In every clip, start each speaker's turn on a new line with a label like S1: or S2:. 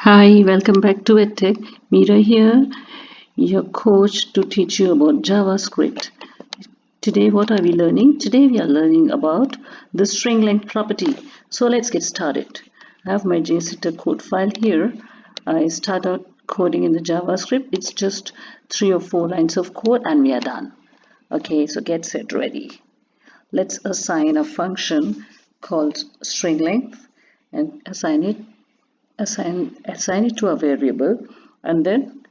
S1: Hi, welcome back to edtech. Meera here, your coach to teach you about JavaScript. Today, what are we learning? Today, we are learning about the string length property. So, let's get started. I have my JSetter code file here. I start out coding in the JavaScript. It's just 3 or 4 lines of code and we are done. Okay, so get set ready. Let's assign a function called string length and assign it to a variable and then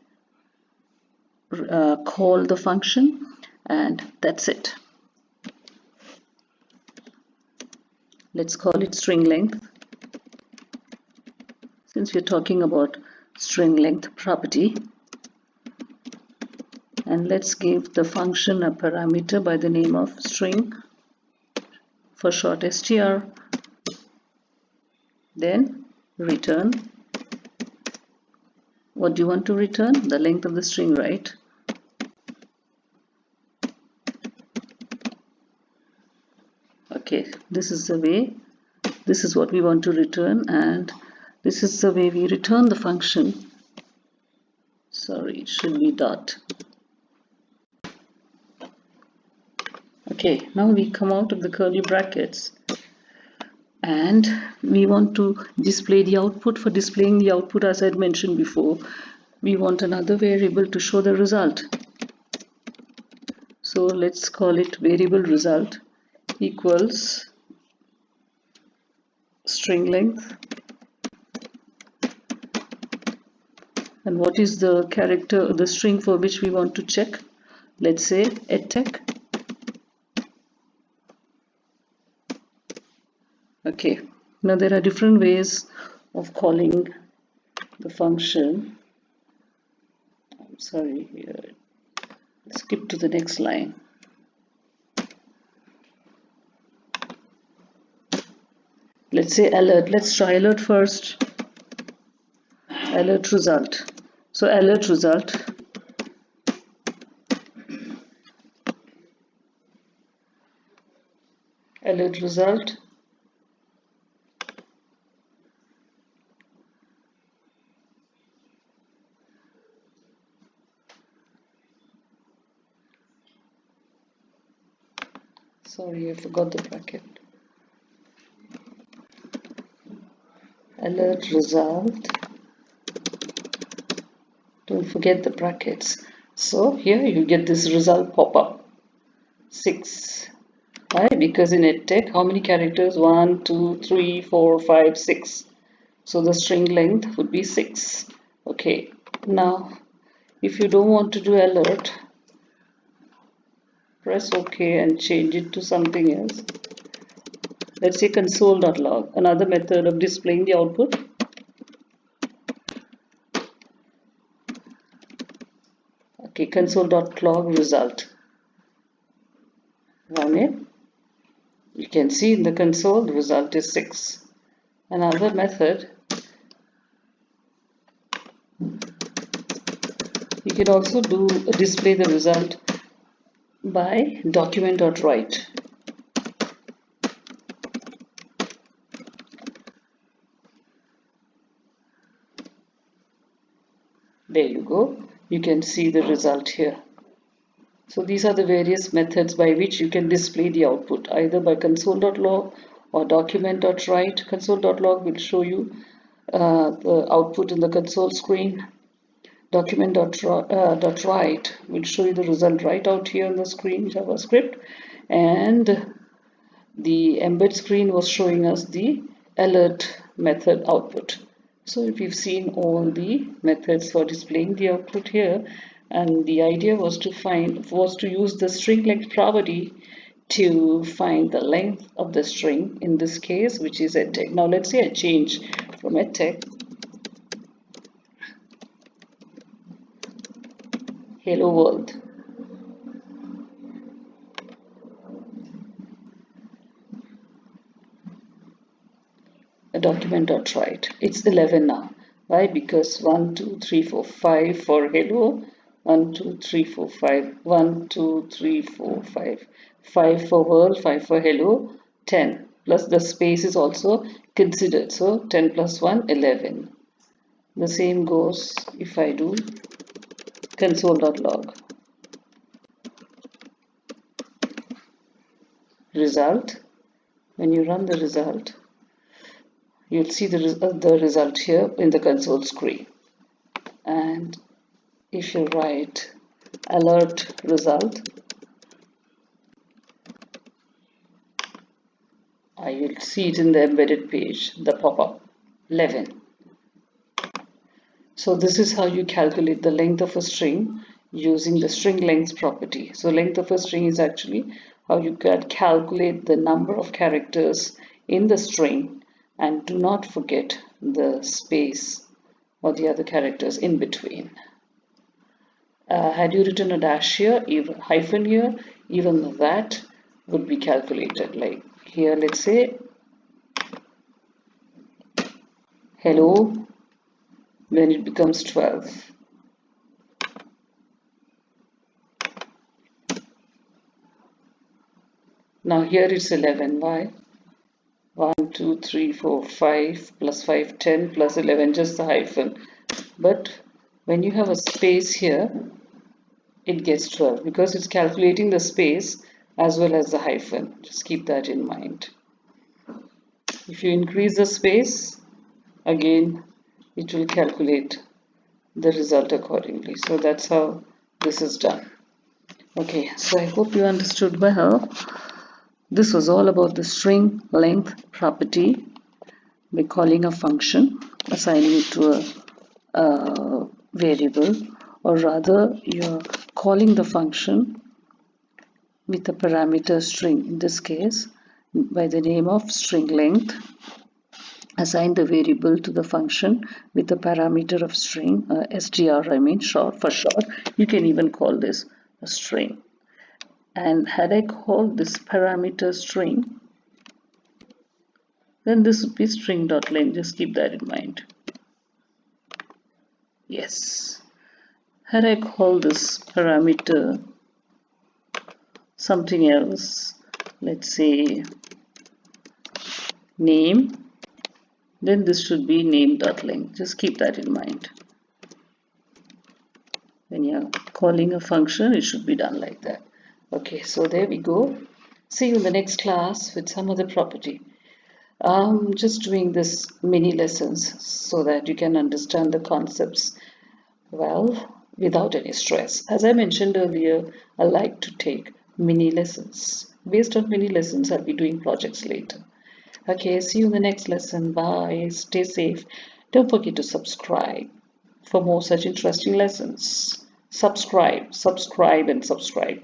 S1: call the function, and that's it. Let's call it string length since we're talking about string length property, and let's give the function a parameter by the name of string, for short str, then return. What do you want to return? The length of the string, right? Okay, this is what we want to return, and this is the way we return the function. Sorry, it should be dot. Okay, now we come out of the curly brackets and we want to display the output. For displaying the output, as I had mentioned before, we want another variable to show the result. So let's call it variable result equals string length. And what is the character, the string for which we want to check? Let's say edtech. Okay, now there are different ways of calling the function. I'm sorry, skip to the next line. Let's say alert. Let's try alert first. Alert result. So alert result. Alert result. Sorry, I forgot the bracket. Alert result. Don't forget the brackets. So here you get this result pop up. 6. Why? Because in edtech, how many characters? 1, 2, 3, 4, 5, 6. So the string length would be 6. Okay. Now, if you don't want to do alert, press OK and change it to something else. Let's say console.log, another method of displaying the output. Okay, console.log result. Run it. You can see in the console the result is 6. Another method, you can also display the result by document.write. There you go. You can see the result here. So these are the various methods by which you can display the output, either by console.log or document.write. Console.log will show you the output in the console screen. Document.write will show you the result right out here on the screen, JavaScript, and the embed screen was showing us the alert method output. So we've seen all the methods for displaying the output here, and the idea was to use the string length property to find the length of the string in this case, which is edtech. Now let's say I change from edtech hello world. A document.write. It's 11 now. Why? Because 1, 2, 3, 4, 5 for hello. 1, 2, 3, 4, 5. 1, 2, 3, 4, 5. 5 for world, 5 for hello, 10. Plus the space is also considered. So 10 plus 1, 11. The same goes if I do console.log. Result. When you run the result, you'll see the result here in the console screen. And if you write alert result, you'll see it in the embedded page, the pop-up 11. So this is how you calculate the length of a string using the string length property. So length of a string is actually how you can calculate the number of characters in the string, and do not forget the space or the other characters in between. Had you written a dash here, even hyphen here, even that would be calculated. Like here, let's say hello, then it becomes 12. Now here it's 11. Why? 1, 2, 3, 4, 5 plus 5, 10 plus 11, just the hyphen. But when you have a space here, it gets 12 because it's calculating the space as well as the hyphen. Just keep that in mind. If you increase the space, again, it will calculate the result accordingly. So that's how this is done. Okay, so I hope you understood well. This was all about the string length property by calling a function, assigning it to a variable, or rather you're calling the function with a parameter string, in this case by the name of string length. Assign the variable to the function with the parameter of string, str, I mean short for short. You can even call this a string. And had I called this parameter string, then this would be string.length. Just keep that in mind. Yes. Had I called this parameter something else, let's say name, then this should be name.length. Just keep that in mind. When you're calling a function, it should be done like that. Okay, so there we go. See you in the next class with some other property. I'm just doing this mini lessons so that you can understand the concepts well without any stress. As I mentioned earlier, I like to take mini lessons. Based on mini lessons, I'll be doing projects later. Okay, see you in the next lesson. Bye. Stay safe. Don't forget to subscribe for more such interesting lessons. Subscribe, subscribe, and subscribe.